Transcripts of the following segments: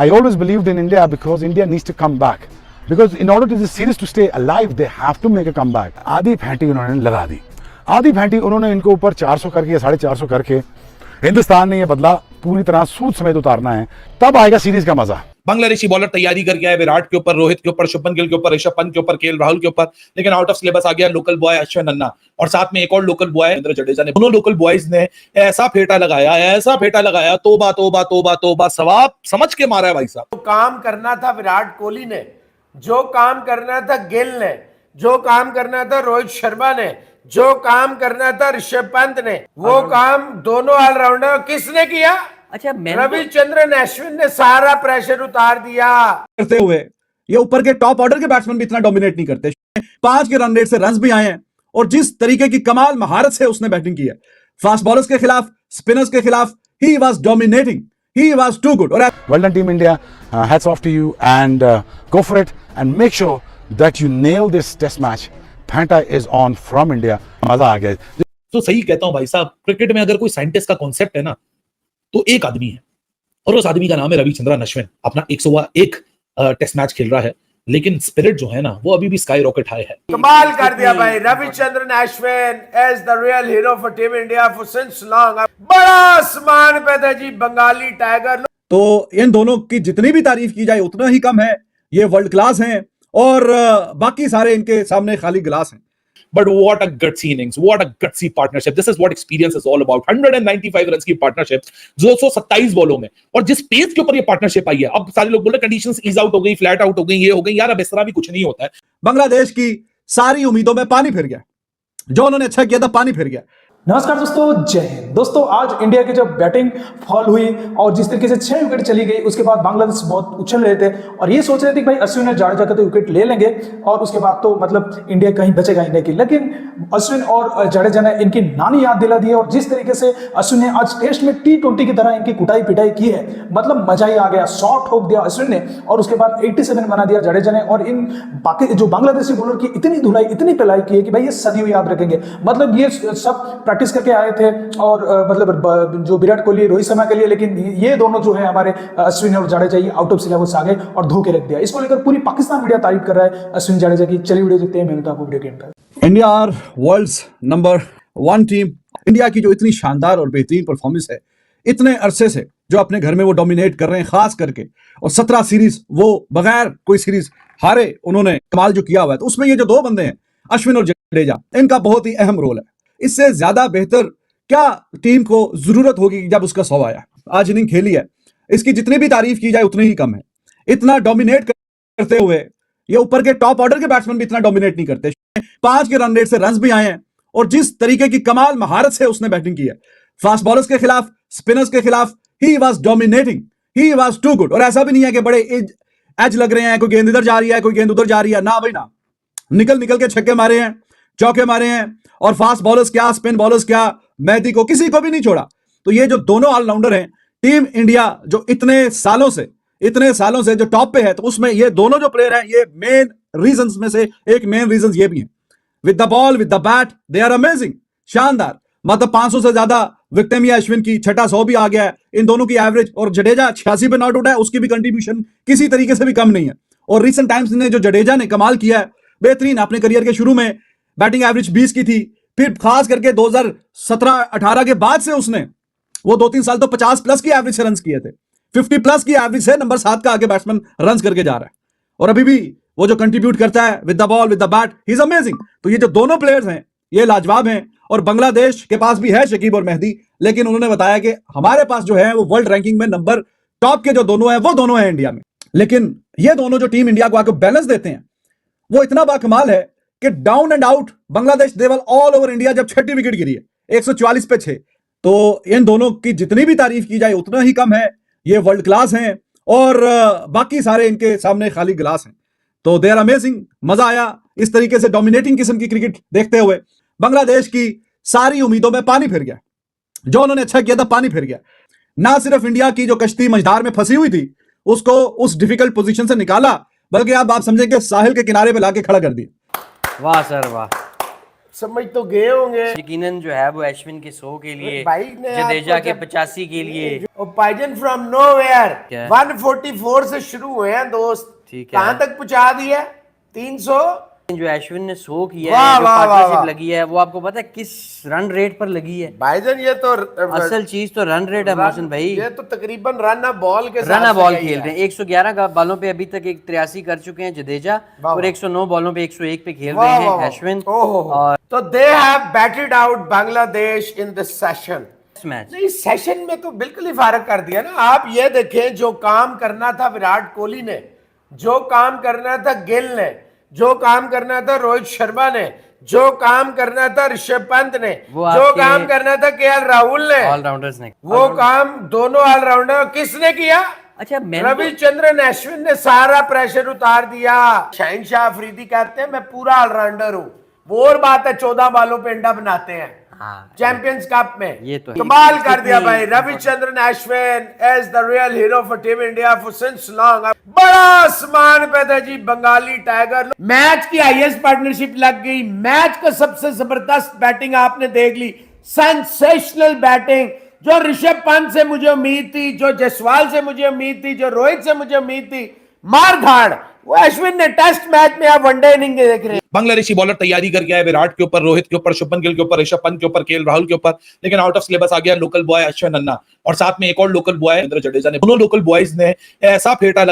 I always believed in India because India needs to come back. Because in order to this series to stay alive, they have to make a comeback. आधी Fenty उन्होंने लगा दी, आधी Fenty उन्होंने इनको ऊपर 400 करके या 450 करके हिंदुस्तान ने ये बदला पूरी तरह सूद समेत उतारना है, तब आएगा सीरीज का मजा। बांग्लादेशी बॉलर तैयारी करके आए विराट के ऊपर, रोहित के ऊपर, शुभमन गिल के ऊपर, ऋषभ पंत के ऊपर, केएल राहुल के ऊपर, लेकिन आउट ऑफ सिलेबस आ गया लोकल बॉय अश्विन अन्ना और साथ में एक और लोकल बॉय रविंद्र जडेजा ने। दोनों लोकल बॉयज ने ऐसा फेटा लगाया, तोबा तोबा तोबा तोबा, सवाब समझ के मारा है भाई साहब। जो काम करना था विराट कोहली ने, जो काम करना था गिल ने, जो काम करना था रोहित शर्मा ने, जो काम करना था ऋषभ पंत ने, वो काम दोनों ऑलराउंडर किसने किया? अच्छा, रविचंद्रन अश्विन ने सारा प्रेशर उतार दिया। करते हुए ये ऊपर के टॉप ऑर्डर के बैट्समैन भी इतना डोमिनेट नहीं करते। 5 के रन रेट से रन्स भी आए हैं और जिस तरीके की कमाल महारत से उसने बैटिंग की है फास्ट बॉलर्स के खिलाफ, स्पिनर्स के खिलाफ, he was dominating, he was too good. Well done Team India, hats off to you and go for it and make sure that you nail this test match. Fanta is on from India. मजा आ गया। तो सही कहता हूं भाई साहब, cricket में अगर कोई साइंटिस्ट का कॉन्सेप्ट है ना तो एक आदमी है और उस आदमी का नाम है रविचंद्रन अश्विन। अपना 101 टेस्ट मैच खेल रहा है, लेकिन स्पिरिट जो है ना वो अभी भी स्काई रॉकेट हाई है। कमाल कर दिया भाई Ravichandran Ashwin as the real hero for team India for since long. बड़ा आसमान पे था जी बंगाली टाइगर। तो इन दोनों की जितनी भी तारीफ की जाए उतना ही कम है। ये वर्ल्ड क्लास हैं और बाकी सारे इनके सामने खाली गिलास हैं। But what a gutsy innings, what a gutsy partnership. This is what experience is all about. 195 run की पार्टनरशिप 227 बॉलों में, और जिस पेस के ऊपर ये पार्टनरशिप आई है, अब सारे लोग बोल रहे कंडीशंस ईज आउट हो गई, फ्लैट आउट हो गई, ये हो गई। यार अब इस तरह भी कुछ नहीं होता है। बांग्लादेश की सारी उम्मीदों में पानी फिर गया। जो उन्होंने अच्छा किया था पानी फिर गया। नमस्कार दोस्तों, जय हिंद। दोस्तों आज इंडिया की जब बैटिंग फॉल हुई और जिस तरीके से 6 विकेट चली गई, उसके बाद बांग्लादेश बहुत उछल रहे थे और ये सोच रहे थे कि भाई अश्विन और जाडेजा का तो विकेट ले लेंगे और उसके बाद तो मतलब इंडिया कहीं बचेगा ही नहीं की। लेकिन अश्विन और जाडेजा ने इनकी नानी याद दिला दी और जिस तरीके से अश्विन ने आज टेस्ट में T20 की तरह इनकी कुटाई पिटाई की है, मतलब मजा ही आ गया। शॉट ठोक दिया अश्विन ने और उसके बाद 87 बना दिया जाडेजा ने। और इन बाकी जो बांग्लादेशी बॉलर की इतनी धुलाई, इतनी पिलाई की है कि भाई ये सदियों याद रखेंगे। मतलब ये सब प्रैक्टिस करके आए थे और मतलब जो विराट कोहली, रोहित शर्मा के लिए, लेकिन ये दोनों जो है हमारे अश्विन और जाडेजा ये आउट ऑफ सिलेबस आ गए और धो के रख दिया। इसको लेकर पूरी पाकिस्तान मीडिया तारीफ कर रहा है अश्विन जाडेजा की। चलिए वीडियो देखते हैं, मैं आपको वीडियो गेम पर। India are world's number 1 team. India की जो इतनी शानदार और बेहतरीन परफॉर्मेंस है इतने अरसे से, जो अपने घर में वो डोमिनेट कर रहे हैं खास करके, और 17 सीरीज वो बगैर कोई सीरीज हारे उन्होंने कमाल जो किया हुआ है, तो उसमें ये जो 2 बंदे हैं अश्विन और जडेजा, इनका बहुत ही अहम रोल है। इससे ज्यादा बेहतर क्या टीम को जरूरत होगी जब उसका 100 आया। आज इनिंग खेली है, इसकी जितनी भी तारीफ की जाए उतनी ही कम है। इतना डोमिनेट करते हुए ये ऊपर के टॉप ऑर्डर के बैट्समैन भी इतना डोमिनेट नहीं करते। 5 के रन रेट से रन्स भी आए हैं और जिस तरीके की कमाल महारत से उसने बैटिंग की है फास्ट बॉलर्स के खिलाफ, स्पिनर्स के खिलाफ, he was dominating, he was too good. और ऐसा भी नहीं है कि बड़े एज लग रहे हैं, कोई गेंद इधर जा रही है, कोई गेंद उधर जा रही है, ना भाई ना। निकल के छक्के मारे हैं, चौके मारे हैं, और फास्ट बॉलर्स क्या, स्पिन बॉलर्स क्या, मेहदी को, किसी को भी नहीं छोड़ा। तो ये जो दोनों ऑलराउंडर हैं टीम इंडिया, जो इतने सालों से जो टॉप पे है, तो उसमें ये दोनों जो प्लेयर हैं, ये मेन रीजंस में से एक मेन रीजन ये भी है। With the ball, with the bat, they are amazing, शानदार। मतलब 500 से ज्यादा विकेट में अश्विन की, छठा 100 भी आ गया है इन दोनों की एवरेज। और जडेजा 86 पे नॉट आउट है, उसकी भी कंट्रीब्यूशन किसी तरीके से भी कम नहीं है। और रिसेंट टाइम्स ने जो जडेजा ने कमाल किया है, बेहतरीन। अपने करियर के शुरू में बैटिंग एवरेज 20 की थी, फिर खास करके 2017-18 के बाद से उसने वो 2-3 साल तो 50 प्लस की एवरेज से रन किए थे। 50 प्लस की एवरेज से नंबर 7 का आगे बैट्समैन रन करके जा रहा है और अभी भी वो जो कंट्रीब्यूट करता है with the ball, with the bat, he is amazing. तो ये जो दोनों प्लेयर्स हैं ये लाजवाब हैं। और बांग्लादेश के पास भी है शकीब और मेहदी, लेकिन उन्होंने बताया कि हमारे पास जो है वो वर्ल्ड रैंकिंग में नंबर टॉप के जो दोनों हैं वो दोनों हैं इंडिया में। लेकिन ये दोनों जो टीम इंडिया को आके बैलेंस देते हैं वो इतना बाकमाल है कि डाउन एंड आउट बांग्लादेश देवल ऑल ओवर इंडिया जब 6ठी विकेट गिरी है 144 पे 6, तो इन दोनों की जितनी भी तारीफ की जाए उतना ही कम है। ये वर्ल्ड क्लास हैं और बाकी सारे इनके सामने खाली गिलास हैं। तो दे आर अमेजिंग। मजा आया इस तरीके से डोमिनेटिंग किस्म की क्रिकेट देखते हुए। बांग्लादेश की सारी उम्मीदों में पानी फिर गया। जो उन्होंने अच्छा किया था पानी फिर गया। ना सिर्फ इंडिया की जो कश्ती मझधार में फंसी हुई थी उसको उस डिफिकल्ट पोजीशन से निकाला, बल्कि अब आप समझें कि साहिल के किनारे पे लाके खड़ा कर दिया। वाह सर वाह। समझ तो गए होंगे यकीनन जो है वो अश्विन के 100 के लिए, भाई ने जडेजा आपको के जब- 85 के लिए। और पाइजन फ्रॉम नोवेयर क्या? 144 से शुरू हुए हैं दोस्त, ठीक है। कहां तक पहुंचा दिया? 300। जो अश्विन ने 100 किया वाह, है, जो वाह, वाह, पार्टनरशिप वाह। लगी है, वो आपको पता है किस रन रेट पर लगी है? भाईजान ये तो असल चीज तो रन रेट है मोहसिन भाई। ये तो तकरीबन रन बॉल के साथ रन बॉल से गई खेल है। रहे हैं। 111 बॉलों पे अभी तक 83 कर चुके हैं जडेजा, वाह, और वाह। 109 बॉलों पे 101 पे खेल वाह, रहे वाह, हैं वाह। अश्विन। ओहो। और तो they have batted out Bangladesh in this session. Match नहीं, सेशन में तो बिल्कुल ही फारग कर दिया ना। आप ये देखें, जो काम करना था विराट कोहली ने, जो काम करना था गिल ने, जो काम करना था रोहित शर्मा ने, जो काम करना था ऋषभ पंत ने, वो जो आपके काम करना था केएल राहुल ने, ऑलराउंडर्स ने वो काम दोनों ऑलराउंडर किसने किया? अच्छा रविचंद्रन अश्विन ने सारा प्रेशर उतार दिया। शहनशाह अफरीदी कहते हैं मैं पूरा ऑलराउंडर हूं। वो और बात है 14 बालों पे अंडा बनाते हैं हाँ, चैंपियंस कप में। ये तो है। कमाल कर कितनी- दिया भाई। Ravichandran Ashwin as the real hero for team India for since long. बड़ा आसमान पे था जी बंगाली टाइगर। मैच की हाईएस्ट पार्टनरशिप लग गई। मैच का सबसे जबरदस्त बैटिंग आपने देख ली, सेंसेशनल बैटिंग। जो ऋषभ पंत से मुझे उम्मीद थी, जो जसवाल से मुझे उम्मीद थी, जो रोहित से मुझे उम्मीद थी, मार धाड़ वो अश्विन ने टेस्ट मैच में। आप वनडे इनिंग देख रहे हैं। बांग्लादेशी बॉलर तैयारी करके आए विराट के ऊपर, रोहित के ऊपर, शुभमन गिल के ऊपर, ऋषभ पंत के ऊपर, केएल राहुल के ऊपर, लेकिन आउट ऑफ सिलेबस आ गया लोकल बॉय अश्विन नन्ना, और साथ में एक और लोकल बॉय रविंद्र जडेजा ने। दोनों लोकल बॉयज ने ऐसा फेटा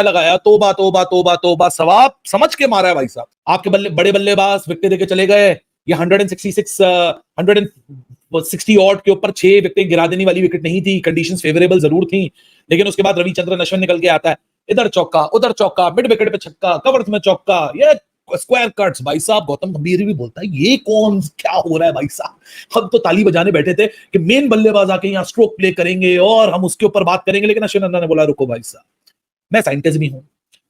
लगाया, तोबा तोबा तोबा तोबा, सवाब समझ के मारा है भाई साहब। आपके बड़े बल्लेबाज विकेट देके चले गए। ये 160 ऑड के ऊपर 6 विकेट गिरा देने वाली विकेट नहीं थी। कंडीशंस फेवरेबल जरूर थी, लेकिन उसके बाद रविचंद्रन अश्विन निकल के आता है। इधर चौका, उधर चौका, मिड विकेट पे छक्का, कवर्स में चौका, ये स्क्वायर कट्स। भाई साहब गौतम गंभीर भी बोलता है ये कौन क्या हो रहा है भाई साहब। हम तो ताली बजाने बैठे थे कि मेन बल्लेबाज आके यहाँ स्ट्रोक प्ले करेंगे और हम उसके ऊपर बात करेंगे, लेकिन अश्विन नन्ना ने बोला रुको भाई साहब, मैं साइंटिस्ट भी हूं,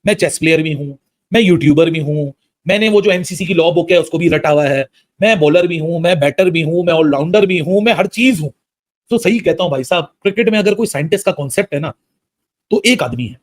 मैं चेस प्लेयर भी हूं, मैं यूट्यूबर भी हूं, मैंने वो जो एमसीसी की लॉ बुक है उसको भी रटा हुआ है, मैं बॉलर भी हूं, मैं बैटर भी हूं, मैं ऑलराउंडर भी हूं, मैं हर चीज हूं। तो सही कहता हूं भाई साहब, क्रिकेट में अगर कोई साइंटिस्ट का कॉन्सेप्ट है ना तो एक आदमी है,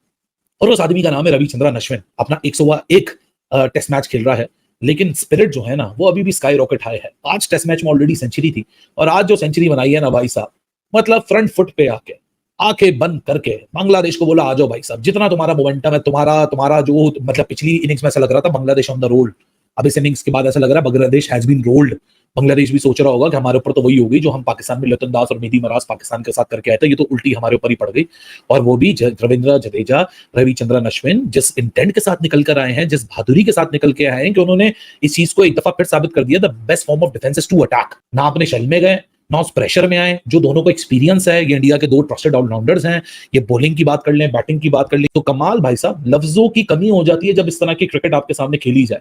और उस आदमी का नाम है रविचंद्रन अश्विन। अपना 101 टेस्ट मैच खेल रहा है, लेकिन स्पिरिट जो है ना वो अभी भी स्काई रॉकेट हाई है। आज टेस्ट मैच में ऑलरेडी सेंचुरी थी, और आज जो सेंचुरी बनाई है ना भाई साहब, मतलब फ्रंट फुट पे आके आंखें बंद करके बांग्लादेश को बोला आ जाओ भाई साहब, जितना तुम्हारा मोमेंटम है, तुम्हारा जो मतलब पिछली इनिंग्स में ऐसा लग रहा था बांग्लादेश ऑन द रोल, अब इस इनिंग्स के बाद ऐसा लग रहा है Bangladesh has been rolled. Bangladesh भी सोच रहा होगा कि हमारे ऊपर तो वही होगी जो हम पाकिस्तान में लतन दास और मेहदी मराज पाकिस्तान के साथ करके आए थे, ये तो उल्टी हमारे ऊपर ही पड़ गई। और वो भी रविंद्र जडेजा, रविचंद्रन अश्विन जिस इंटेंट के साथ निकल कर आए हैं, जिस बहादुरी के साथ निकल के आए हैं कि उन्होंने इस चीज को एक दफा फिर साबित कर दिया, the best form of defence is to attack. ना अपने शेल में गए, ना उस प्रेशर में आए। जो दोनों को एक्सपीरियंस है, ये इंडिया के 2 ट्रस्टेड ऑलराउंडर्स हैं। ये बॉलिंग की बात कर लें, बैटिंग की बात कर लें, तो कमाल भाई साहब। लफ्जों की कमी हो जाती है जब इस तरह की क्रिकेट आपके सामने खेली जाए।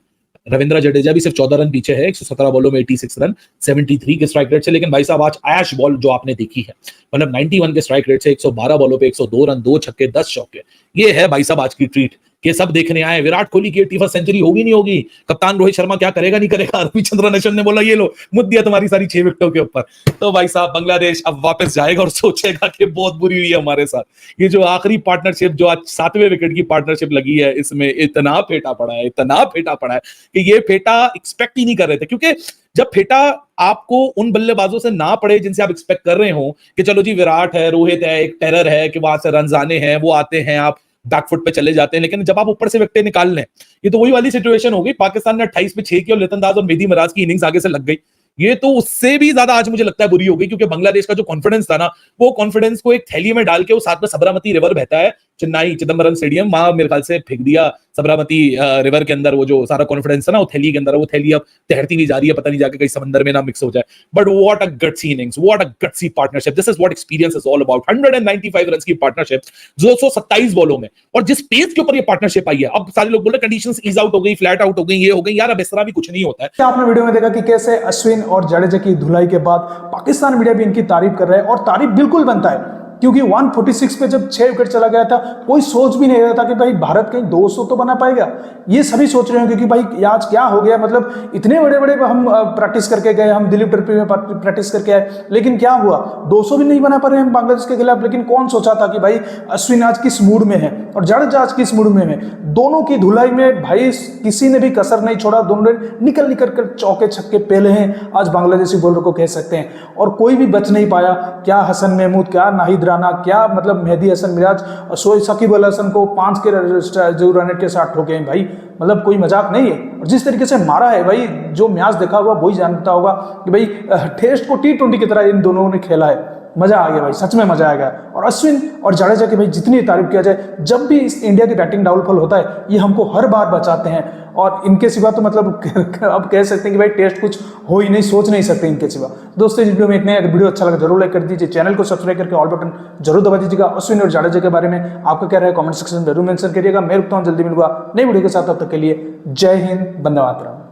रविंद्र जडेजा भी सिर्फ 14 रन पीछे है, 117 बॉलों में 86 रन, 73 के स्ट्राइक रेट से। लेकिन भाई साहब आज ऐश बॉल जो आपने देखी है, मतलब 91 के स्ट्राइक रेट से 112 बॉलों पे 102 रन, 2 छक्के, 10 चौके, ये है भाई साहब आज की ट्रीट। कि सब देखने आए विराट कोहली की 81वीं सेंचुरी होगी नहीं होगी, कप्तान रोहित शर्मा क्या करेगा नहीं करेगा। रविचंद्रन अश्विन ने बोला ये लो मुद्द दिया तुम्हारी सारी 6 विकेटों के ऊपर। तो भाई साहब बांग्लादेश अब वापस जाएगा और सोचेगा कि बहुत बुरी हुई है हमारे साथ। ये जो आखिरी पार्टनरशिप जो आज 7वें विकेट की पार्टनरशिप लगी है, इसमें इतना फेटा पड़ा है कि ये फेटा एक्सपेक्ट ही नहीं कर रहे थे। क्योंकि जब फेटा आपको उन बल्लेबाजों से ना पड़े जिनसे आप एक्सपेक्ट कर रहे हो कि चलो जी विराट है, रोहित है, एक टेरर है कि वहां से रन आने हैं, वो आते हैं, आप बैकफुट पे चले जाते हैं, लेकिन जब आप ऊपर से विकेट निकाल लें, ये तो वही वाली सिचुएशन हो गई। पाकिस्तान ने 28 पे 6 किया और लितन दास और मेहदी मराज की इनिंग्स आगे से लग गई। ये तो उससे भी ज्यादा आज मुझे लगता है बुरी हो गई, क्योंकि बांग्लादेश का जो कॉन्फिडेंस था ना, वो कॉन्फिडेंस को एक थैली में डाल के, वो साथ में सबरामती रिवर बहता है चेन्नई चिदम्बरम स्टेडियम, वहां मेरे ख्याल से फेंक दिया सबरामती रिवर के अंदर। वो जो सारा कॉन्फिडेंस है ना वो थैली के अंदर, वो थैली अब तैरती नहीं जा रही है, पता नहीं जाके कहीं समंदर में ना मिक्स हो जाए। But what a gutsy innings, what a gutsy partnership, this is what experience is all about. 195 run की पार्टनरशिप 227 बॉलों में, और जिस पेस के ऊपर ये पार्टनरशिप आई है, अब सारे लोग बोल रहे कंडीशंस ईज आउट हो गई, फ्लैट आउट हो गई, ये हो गई। यार अब इस तरह भी कुछ नहीं होता है। आपने वीडियो में देखा कि कैसे अश्विन और जडेजा की धुलाई के बाद पाकिस्तान मीडिया भी इनकी तारीफ कर रहा है, और तारीफ बिल्कुल बनता है। क्योंकि 146 पे जब 6 विकेट चला गया था, कोई सोच भी नहीं रहा था कि भाई भारत कहीं 200 तो बना पाएगा। ये सभी सोच रहे हैं क्योंकि भाई आज क्या हो गया, मतलब इतने बड़े बड़े हम प्रैक्टिस करके गए, हम दिलीप ट्रॉफी में प्रैक्टिस करके आए, लेकिन क्या हुआ, 200 भी नहीं बना पा रहे हैं बांग्लादेश के खिलाफ। लेकिन कौन सोचा था कि भाई अश्विन आज किस मूड में है और जडेजा आज किस मूड में है। दोनों की धुलाई में भाई किसी ने भी कसर नहीं छोड़ा, दोनों ने निकल कर चौके छक्के पेले हैं आज बांग्लादेशी बॉलर को कह सकते हैं, और कोई भी बच नहीं पाया। क्या हसन महमूद, क्या नाहिद राना, क्या मतलब मेहदी हसन मिराज और शकीब अल हसन को 5 के जो रन के साथ ठोके हैं भाई, मतलब कोई मजाक नहीं है। और जिस तरीके से मारा है भाई, जो मैच देखा हुआ वही जानता होगा कि भाई टेस्ट को T20 की तरह इन दोनों ने खेला है। मजा आ गया भाई, सच में मजा आ गया। और अश्विन और जडेजा की भाई जितनी तारीफ किया जाए, जब भी इस इंडिया की बैटिंग डाउनफॉल होता है ये हमको हर बार बचाते हैं, और इनके सिवा तो मतलब अब कह सकते हैं कि भाई टेस्ट कुछ हो ही नहीं, सोच नहीं सकते इनके सिवा। दोस्तों इस वीडियो में इतने, अगर वीडियो अच्छा लगा जरूर लाइक कर दीजिए, चैनल को सब्सक्राइब करके ऑल बटन जरूर दबा दीजिएगा। अश्विन और जडेजा के बारे में आपका क्या राय कमेंट सेक्शन में जरूर मेंशन करिएगा। मैं रुकता हूँ, जल्दी मिलूंगा नई वीडियो के साथ, तब तक के लिए जय हिंद, वंदे मातरम।